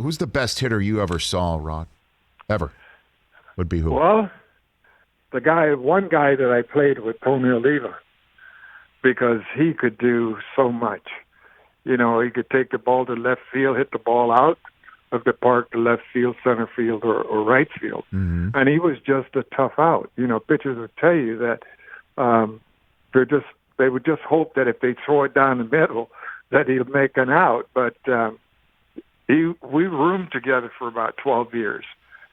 who's the best hitter you ever saw, Rod? Ever would be who? Well, one guy that I played with, Tony Oliva, because he could do so much. You know, he could take the ball to left field, hit the ball out of the park to left field, center field, or right field. Mm-hmm. And he was just a tough out. You know, pitchers would tell you that they would just hope that if they throw it down the middle, that he'll make an out. But we roomed together for about 12 years.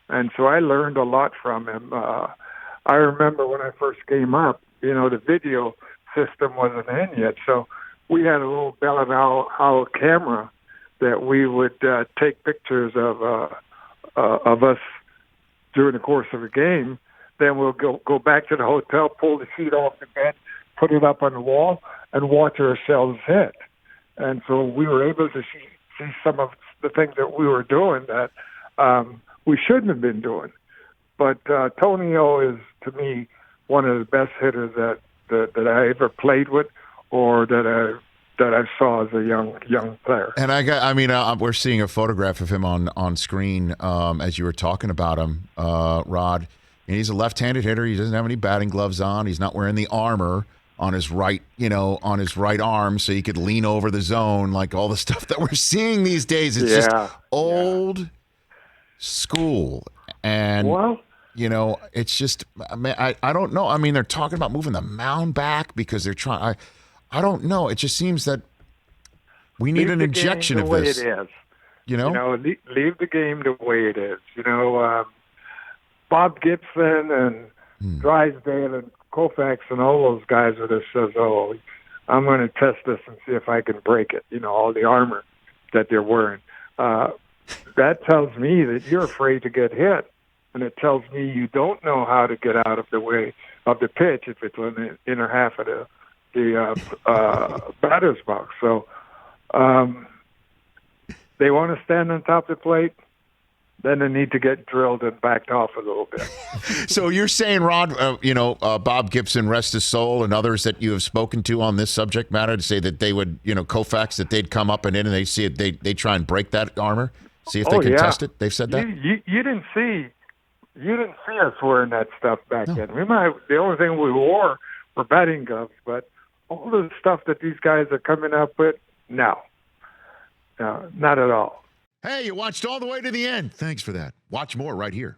And so I learned a lot from him. I remember when I first came up, you know, the video system wasn't in yet. So we had a little Bell and Howell camera that we would take pictures of us during the course of a game. Then we'll go back to the hotel, pull the sheet off the bed, put it up on the wall, and watch ourselves hit. And so we were able to see some of the things that we were doing that we shouldn't have been doing. But Tony O is, to me, one of the best hitters that I ever played with, or that I saw as a young player. And we're seeing a photograph of him on screen as you were talking about him, Rod. And he's a left-handed hitter. He doesn't have any batting gloves on. He's not wearing the armor on his right arm, so he could lean over the zone, like all the stuff that we're seeing these days. It's just old school. And you know, it's just, I don't know. I mean, they're talking about moving the mound back because they're trying. I don't know. It just seems that we need an injection of this. The way it is. You know, leave the game the way it is. You know, Bob Gibson and Drysdale and Koufax and all those guys are just says, "Oh, I'm going to test this and see if I can break it." You know, all the armor that they're wearing. That tells me that you're afraid to get hit. And it tells me you don't know how to get out of the way of the pitch if it's in the inner half of the batter's box. So they want to stand on top of the plate, then they need to get drilled and backed off a little bit. So you're saying, Rod, Bob Gibson, rest his soul, and others that you have spoken to on this subject matter to say that they would, Koufax, that they'd come up and in and they see it, they try and break that armor, see if they can test it. They've said that? You didn't see us wearing that stuff back then. The only thing we wore were batting gloves, but all the stuff that these guys are coming up with, no, not at all. Hey, you watched all the way to the end. Thanks for that. Watch more right here.